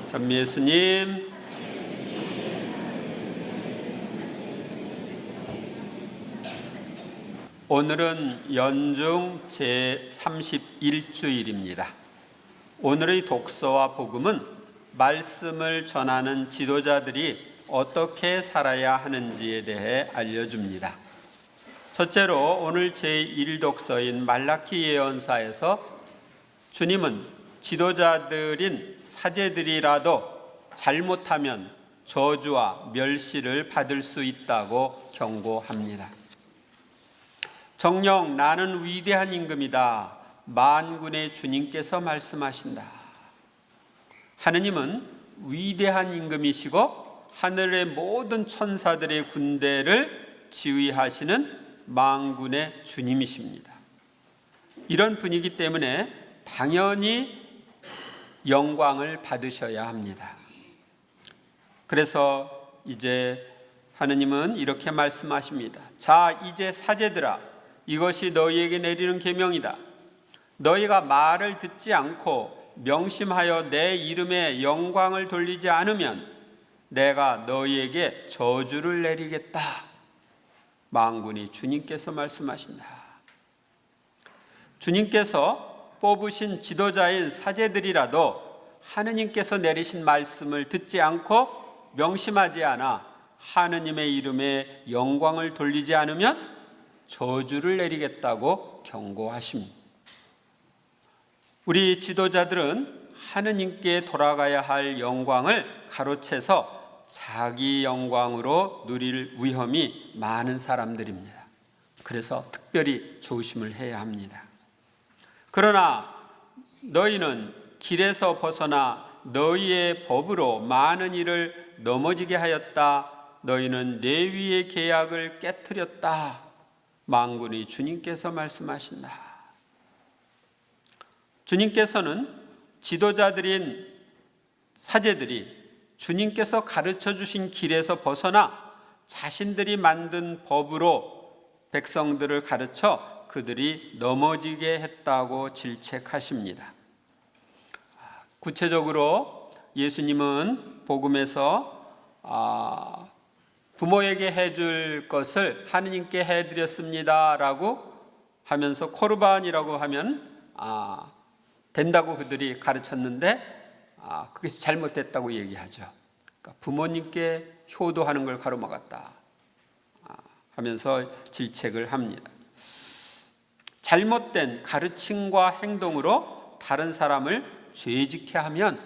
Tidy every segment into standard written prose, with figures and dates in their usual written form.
전미 예수님, 오늘은 연중 제31주일입니다. 오늘의 독서와 복음은 말씀을 전하는 지도자들이 어떻게 살아야 하는지에 대해 알려줍니다. 첫째로 오늘 제1독서인 말라키 예언사에서 주님은 지도자들인 사제들이라도 잘못하면 저주와 멸시를 받을 수 있다고 경고합니다. 정녕 나는 위대한 임금이다. 만군의 주님께서 말씀하신다. 하느님은 위대한 임금이시고 하늘의 모든 천사들의 군대를 지휘하시는 만군의 주님이십니다. 이런 분위기 때문에 당연히 영광을 받으셔야 합니다. 그래서 이제 하느님은 이렇게 말씀하십니다. 자, 이제 사제들아, 이것이 너희에게 내리는 계명이다. 너희가 말을 듣지 않고 명심하여 내 이름에 영광을 돌리지 않으면 내가 너희에게 저주를 내리겠다. 만군의 주님께서 말씀하신다. 주님께서 뽑으신 지도자인 사제들이라도 하느님께서 내리신 말씀을 듣지 않고 명심하지 않아 하느님의 이름에 영광을 돌리지 않으면 저주를 내리겠다고 경고하십니다. 우리 지도자들은 하느님께 돌아가야 할 영광을 가로채서 자기 영광으로 누릴 위험이 많은 사람들입니다. 그래서 특별히 조심을 해야 합니다. 그러나 너희는 길에서 벗어나 너희의 법으로 많은 일을 넘어지게 하였다. 너희는 레위의 계약을 깨트렸다. 만군의 주님께서 말씀하신다. 주님께서는 지도자들인 사제들이 주님께서 가르쳐 주신 길에서 벗어나 자신들이 만든 법으로 백성들을 가르쳐 그들이 넘어지게 했다고 질책하십니다. 구체적으로 예수님은 복음에서 부모에게 해줄 것을 하느님께 해드렸습니다 라고 하면서 코르반이라고 하면 된다고 그들이 가르쳤는데 그것이 잘못됐다고 얘기하죠. 그러니까 부모님께 효도하는 걸 가로막았다 하면서 질책을 합니다. 잘못된 가르침과 행동으로 다른 사람을 죄짓게 하면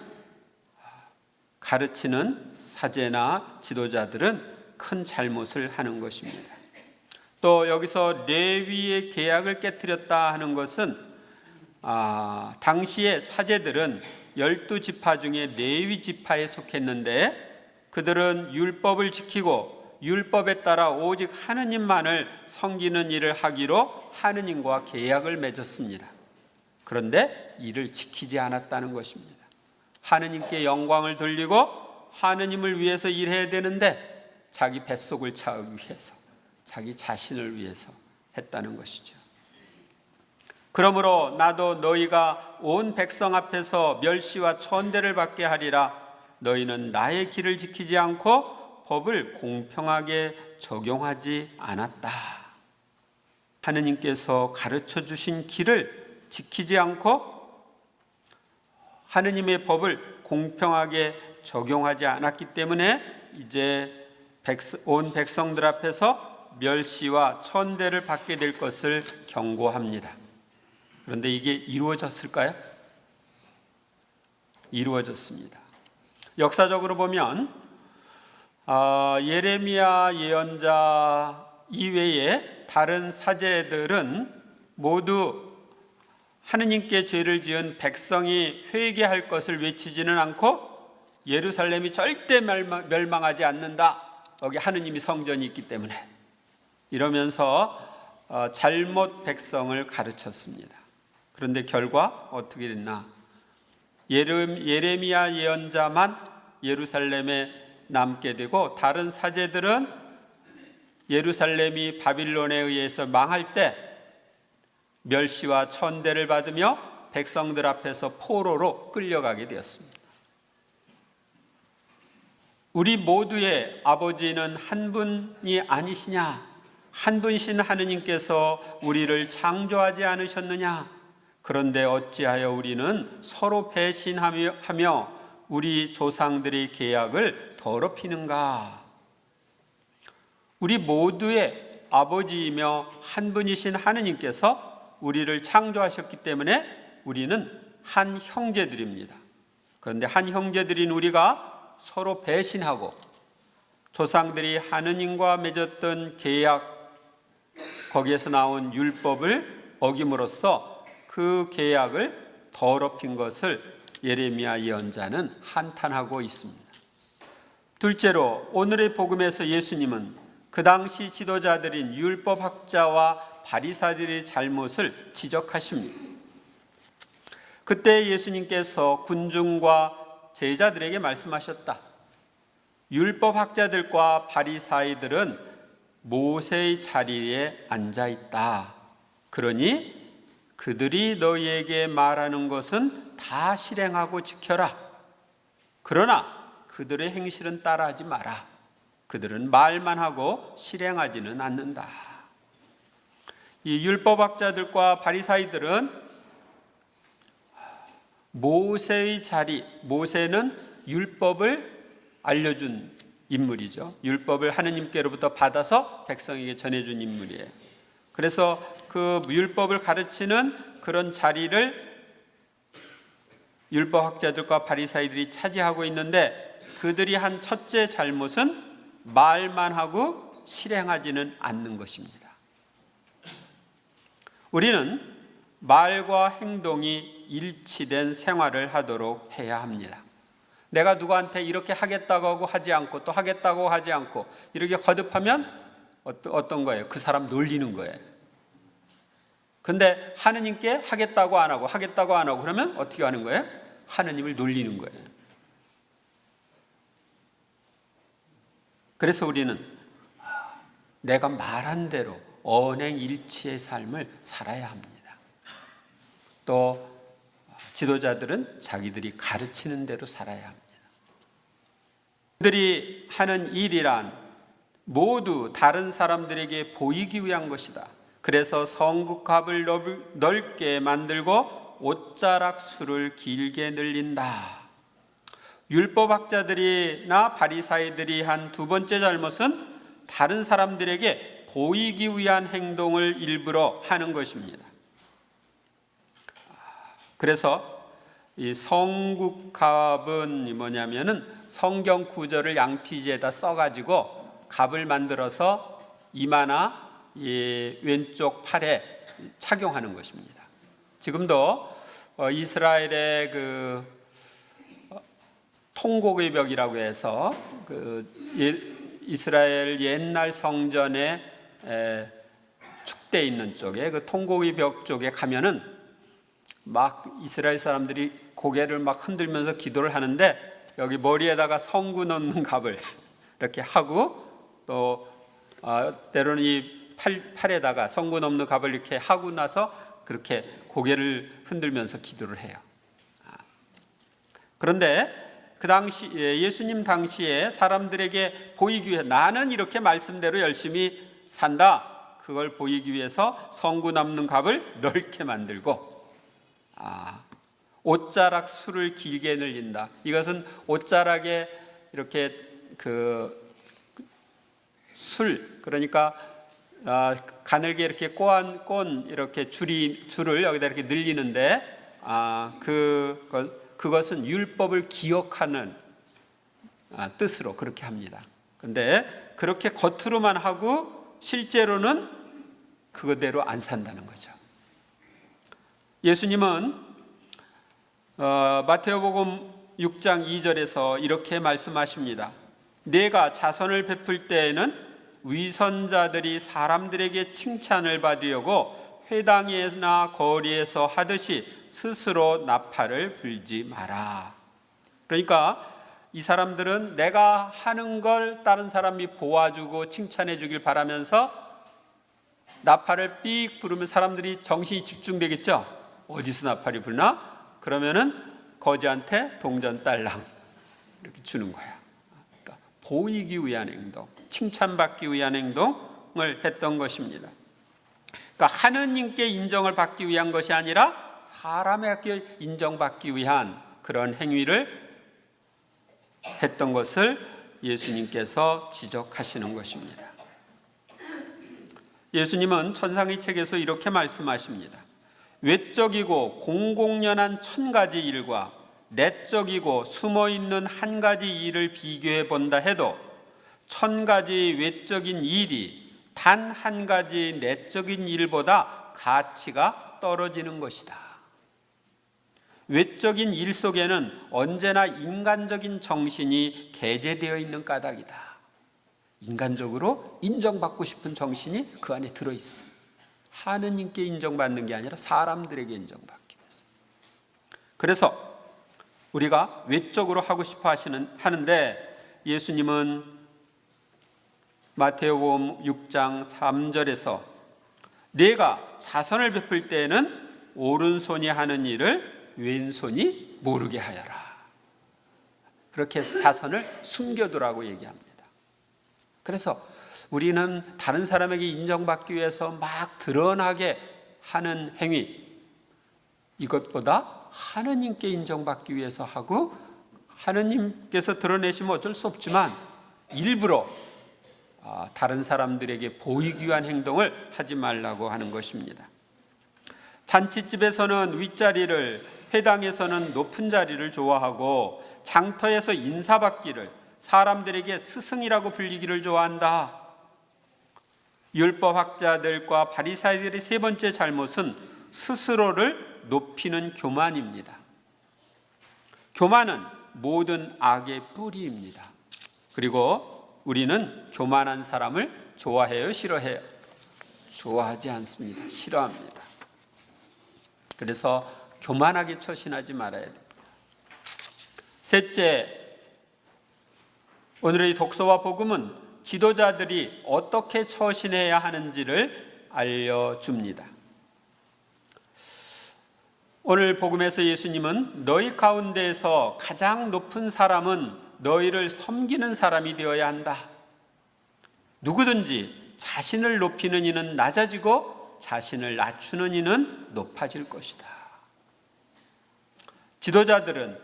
가르치는 사제나 지도자들은 큰 잘못을 하는 것입니다. 또 여기서 레위의 계약을 깨트렸다 하는 것은 당시의 사제들은 12지파 중에 레위 지파에 속했는데 그들은 율법을 지키고 율법에 따라 오직 하느님만을 섬기는 일을 하기로 하느님과 계약을 맺었습니다. 그런데 이를 지키지 않았다는 것입니다. 하느님께 영광을 돌리고 하느님을 위해서 일해야 되는데 자기 뱃속을 채우기 위해서, 자기 자신을 위해서 했다는 것이죠. 그러므로 나도 너희가 온 백성 앞에서 멸시와 천대를 받게 하리라. 너희는 나의 길을 지키지 않고 법을 공평하게 적용하지 않았다. 하느님께서 가르쳐 주신 길을 지키지 않고 하느님의 법을 공평하게 적용하지 않았기 때문에 이제 온 백성들 앞에서 멸시와 천대를 받게 될 것을 경고합니다. 그런데 이게 이루어졌을까요? 이루어졌습니다. 역사적으로 보면 예레미야 예언자 이외에 다른 사제들은 모두 하느님께 죄를 지은 백성이 회개할 것을 외치지는 않고 예루살렘이 절대 멸망하지 않는다. 여기 하느님이 성전이 있기 때문에 이러면서 잘못 백성을 가르쳤습니다. 그런데 결과 어떻게 됐나? 예레미야 예언자만 예루살렘에 남게 되고 다른 사제들은 예루살렘이 바빌론에 의해서 망할 때 멸시와 천대를 받으며 백성들 앞에서 포로로 끌려가게 되었습니다. 우리 모두의 아버지는 한 분이 아니시냐? 한 분이신 하느님께서 우리를 창조하지 않으셨느냐? 그런데 어찌하여 우리는 서로 배신하며 우리 조상들의 계약을 더럽히는가? 우리 모두의 아버지이며 한 분이신 하느님께서 우리를 창조하셨기 때문에 우리는 한 형제들입니다. 그런데 한 형제들인 우리가 서로 배신하고 조상들이 하느님과 맺었던 계약, 거기에서 나온 율법을 어김으로써 그 계약을 더럽힌 것을 예레미야 예언자는 한탄하고 있습니다. 둘째로 오늘의 복음에서 예수님은 그 당시 지도자들인 율법학자와 바리사들의 잘못을 지적하십니다. 그때 예수님께서 군중과 제자들에게 말씀하셨다. 율법학자들과 바리사이들은 모세의 자리에 앉아 있다. 그러니 그들이 너희에게 말하는 것은 다 실행하고 지켜라. 그러나 그들의 행실은 따라하지 마라. 그들은 말만 하고 실행하지는 않는다. 이 율법학자들과 바리사이들은 모세의 자리, 모세는 율법을 알려준 인물이죠. 율법을 하느님께로부터 받아서 백성에게 전해준 인물이에요. 그래서 그 율법을 가르치는 그런 자리를 율법학자들과 바리사이들이 차지하고 있는데, 그들이 한 첫째 잘못은 말만 하고 실행하지는 않는 것입니다. 우리는 말과 행동이 일치된 생활을 하도록 해야 합니다. 내가 누구한테 이렇게 하겠다고 하고 하지 않고 또 하겠다고 하지 않고 이렇게 거듭하면 어떤 거예요? 그 사람 놀리는 거예요. 근데 하느님께 하겠다고 안 하고 하겠다고 안 하고 그러면 어떻게 하는 거예요? 하느님을 놀리는 거예요. 그래서 우리는 내가 말한 대로 언행일치의 삶을 살아야 합니다. 또 지도자들은 자기들이 가르치는 대로 살아야 합니다. 그들이 하는 일이란 모두 다른 사람들에게 보이기 위한 것이다. 그래서 성국갑을 넓게 만들고 옷자락 수를 길게 늘린다. 율법학자들이나 바리사이들이 한 두 번째 잘못은 다른 사람들에게 보이기 위한 행동을 일부러 하는 것입니다. 그래서 이 성국갑은 뭐냐면은 성경 구절을 양피지에다 써가지고 갑을 만들어서 이마나 이 왼쪽 팔에 착용하는 것입니다. 지금도 이스라엘의 그 통곡의 벽이라고 해서 그 이스라엘 옛날 성전에 축대 있는 쪽에 그 통곡의 벽 쪽에 가면은 막 이스라엘 사람들이 고개를 막 흔들면서 기도를 하는데, 여기 머리에다가 성구 넣는 갑을 이렇게 하고 또 때로는 이 팔에다가 성구 넣는 갑을 이렇게 하고 나서 그렇게 고개를 흔들면서 기도를 해요. 그런데 그 당시 예수님 당시에 사람들에게 보이기 위해 나는 이렇게 말씀대로 열심히 산다, 그걸 보이기 위해서 성구 남는 갑을 넓게 만들고 옷자락 수를 길게 늘린다. 이것은 옷자락에 이렇게 그 술, 그러니까 가늘게 이렇게 꼰 이렇게 줄을 여기다 이렇게 늘리는데 그것은 율법을 기억하는 뜻으로 그렇게 합니다. 근데 그렇게 겉으로만 하고 실제로는 그거대로 안 산다는 거죠. 예수님은 마태복음 6장 2절에서 이렇게 말씀하십니다. 내가 자선을 베풀 때에는 위선자들이 사람들에게 칭찬을 받으려고 회당이나 거리에서 하듯이 스스로 나팔을 불지 마라. 그러니까 이 사람들은 내가 하는 걸 다른 사람이 보아주고 칭찬해 주길 바라면서 나팔을 삑 부르면 사람들이 정신이 집중되겠죠. 어디서 나팔이 불나? 그러면은 거지한테 동전 딸랑 이렇게 주는 거야. 그러니까 보이기 위한 행동, 칭찬받기 위한 행동을 했던 것입니다. 그러니까 하느님께 인정을 받기 위한 것이 아니라 사람에게 인정받기 위한 그런 행위를 했던 것을 예수님께서 지적하시는 것입니다. 예수님은 천상의 책에서 이렇게 말씀하십니다. 외적이고 공공연한 1000가지 일과 내적이고 숨어있는 한 가지 일을 비교해 본다 해도 1000가지 외적인 일이 단 한 가지 내적인 일보다 가치가 떨어지는 것이다. 외적인 일 속에는 언제나 인간적인 정신이 개재되어 있는 까닭이다. 인간적으로 인정받고 싶은 정신이 그 안에 들어있어. 하느님께 인정받는 게 아니라 사람들에게 인정받기 위해서. 그래서 우리가 외적으로 하고 싶어 하는데 예수님은 마태복음 6장 3절에서 내가 자선을 베풀 때에는 오른손이 하는 일을 왼손이 모르게 하여라. 그렇게 해서 자선을 숨겨두라고 얘기합니다. 그래서 우리는 다른 사람에게 인정받기 위해서 막 드러나게 하는 행위, 이것보다 하느님께 인정받기 위해서 하고 하느님께서 드러내시면 어쩔 수 없지만 일부러 다른 사람들에게 보이기 위한 행동을 하지 말라고 하는 것입니다. 잔치집에서는 윗자리를, 회당에서는 높은 자리를 좋아하고 장터에서 인사받기를, 사람들에게 스승이라고 불리기를 좋아한다. 율법학자들과 바리사이들의 세 번째 잘못은 스스로를 높이는 교만입니다. 교만은 모든 악의 뿌리입니다. 그리고 우리는 교만한 사람을 좋아해요, 싫어해요? 좋아하지 않습니다. 싫어합니다. 그래서 교만하게 처신하지 말아야 됩니다. 셋째, 오늘의 독서와 복음은 지도자들이 어떻게 처신해야 하는지를 알려줍니다. 오늘 복음에서 예수님은 너희 가운데에서 가장 높은 사람은 너희를 섬기는 사람이 되어야 한다. 누구든지 자신을 높이는 이는 낮아지고 자신을 낮추는 이는 높아질 것이다. 지도자들은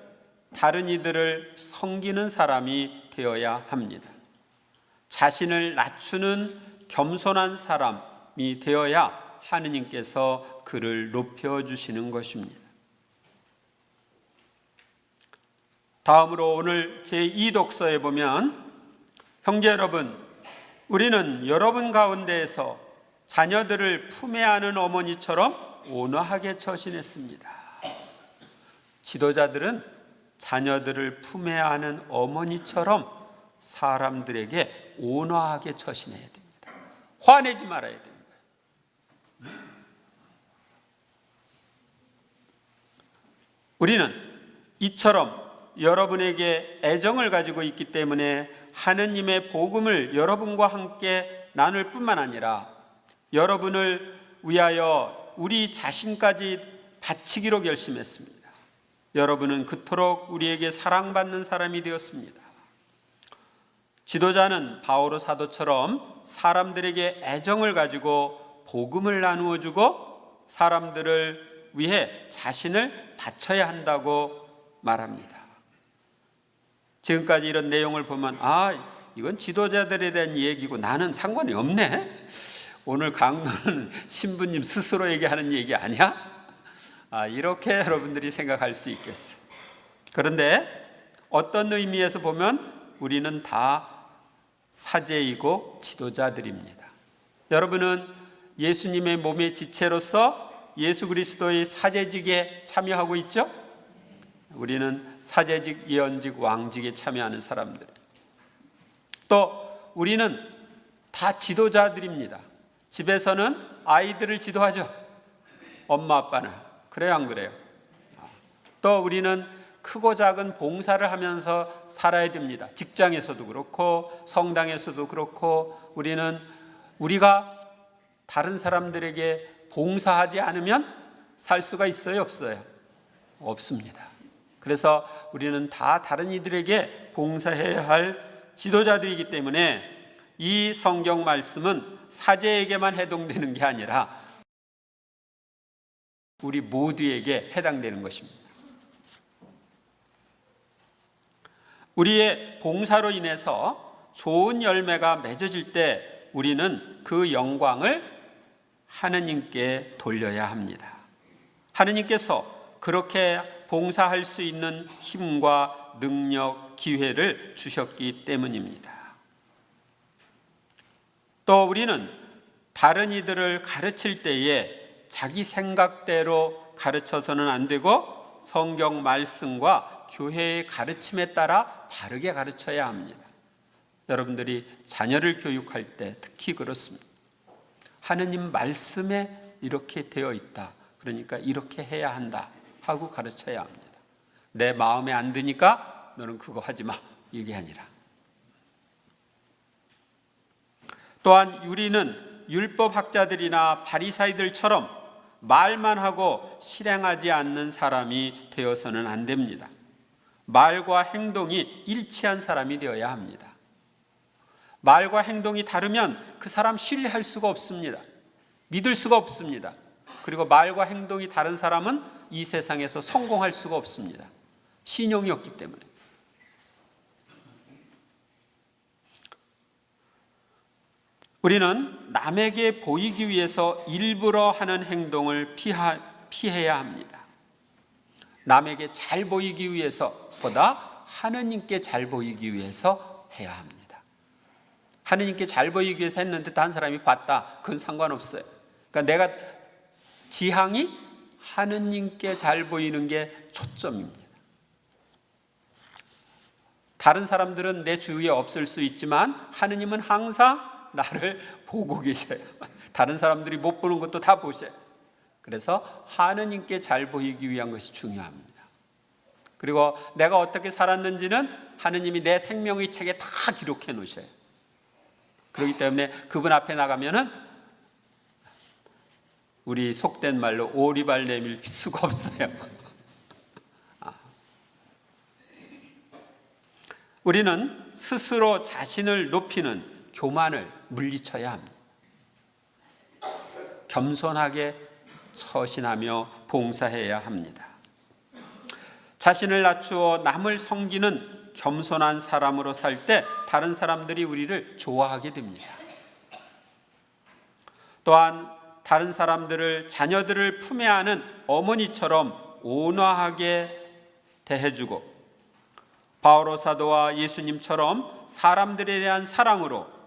다른 이들을 섬기는 사람이 되어야 합니다. 자신을 낮추는 겸손한 사람이 되어야 하느님께서 그를 높여주시는 것입니다. 다음으로 오늘 제2독서에 보면 형제 여러분, 우리는 여러분 가운데에서 자녀들을 품에 안은 어머니처럼 온화하게 처신했습니다. 지도자들은 자녀들을 품에 안은 어머니처럼 사람들에게 온화하게 처신해야 됩니다. 화내지 말아야 됩니다. 우리는 이처럼 여러분에게 애정을 가지고 있기 때문에 하느님의 복음을 여러분과 함께 나눌 뿐만 아니라 여러분을 위하여 우리 자신까지 바치기로 결심했습니다. 여러분은 그토록 우리에게 사랑받는 사람이 되었습니다. 지도자는 바오로 사도처럼 사람들에게 애정을 가지고 복음을 나누어 주고 사람들을 위해 자신을 바쳐야 한다고 말합니다. 지금까지 이런 내용을 보면 이건 지도자들에 대한 얘기고 나는 상관이 없네. 오늘 강론은 신부님 스스로에게 하는 얘기 아니야? 이렇게 여러분들이 생각할 수 있겠어요. 그런데 어떤 의미에서 보면 우리는 다 사제이고 지도자들입니다. 여러분은 예수님의 몸의 지체로서 예수 그리스도의 사제직에 참여하고 있죠? 우리는 사제직, 예언직, 왕직에 참여하는 사람들. 또 우리는 다 지도자들입니다. 집에서는 아이들을 지도하죠. 엄마 아빠는. 그래요, 안 그래요? 또 우리는 크고 작은 봉사를 하면서 살아야 됩니다. 직장에서도 그렇고 성당에서도 그렇고 우리가 다른 사람들에게 봉사하지 않으면 살 수가 있어요, 없어요? 없습니다. 그래서 우리는 다 다른 이들에게 봉사해야 할 지도자들이기 때문에 이 성경 말씀은 사제에게만 해당되는 게 아니라 우리 모두에게 해당되는 것입니다. 우리의 봉사로 인해서 좋은 열매가 맺어질 때 우리는 그 영광을 하느님께 돌려야 합니다. 하느님께서 그렇게 봉사할 수 있는 힘과 능력, 기회를 주셨기 때문입니다. 또 우리는 다른 이들을 가르칠 때에 자기 생각대로 가르쳐서는 안 되고 성경 말씀과 교회의 가르침에 따라 바르게 가르쳐야 합니다. 여러분들이 자녀를 교육할 때 특히 그렇습니다. 하느님 말씀에 이렇게 되어 있다. 그러니까 이렇게 해야 한다 하고 가르쳐야 합니다. 내 마음에 안 드니까 너는 그거 하지 마. 이게 아니라. 또한 우리는 율법학자들이나 바리사이들처럼 말만 하고 실행하지 않는 사람이 되어서는 안 됩니다. 말과 행동이 일치한 사람이 되어야 합니다. 말과 행동이 다르면 그 사람 신뢰할 수가 없습니다. 믿을 수가 없습니다. 그리고 말과 행동이 다른 사람은 이 세상에서 성공할 수가 없습니다. 신용이 없기 때문에. 우리는 남에게 보이기 위해서 일부러 하는 행동을 피해야 합니다. 남에게 잘 보이기 위해서보다 하느님께 잘 보이기 위해서 해야 합니다. 하느님께 잘 보이기 위해서 했는데 다른 사람이 봤다. 그건 상관없어요. 그러니까 내가 지향이 하느님께 잘 보이는 게 초점입니다. 다른 사람들은 내 주위에 없을 수 있지만 하느님은 항상 나를 보고 계셔요. 다른 사람들이 못 보는 것도 다 보셔요. 그래서 하느님께 잘 보이기 위한 것이 중요합니다. 그리고 내가 어떻게 살았는지는 하느님이 내 생명의 책에 다 기록해 놓으셔요. 그렇기 때문에 그분 앞에 나가면은 우리 속된 말로 오리발 내밀 수가 없어요. 우리는 스스로 자신을 높이는 교만을 물리쳐야 합니다. 겸손하게 처신하며 봉사해야 합니다. 자신을 낮추어 남을 섬기는 겸손한 사람으로 살 때 다른 사람들이 우리를 좋아하게 됩니다. 또한 다른 사람들을, 자녀들을 품에 안은 어머니처럼 온화하게 대해주고 바오로 사도와 예수님처럼 사람들에 대한 사랑으로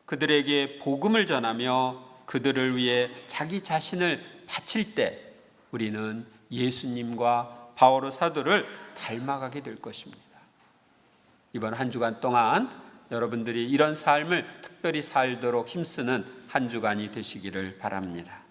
그들에게 복음을 전하며 그들을 위해 자기 자신을 바칠 때 우리는 예수님과 바오로 사도를 닮아가게 될 것입니다. 이번 한 주간 동안 여러분들이 이런 삶을 특별히 살도록 힘쓰는 한 주간이 되시기를 바랍니다.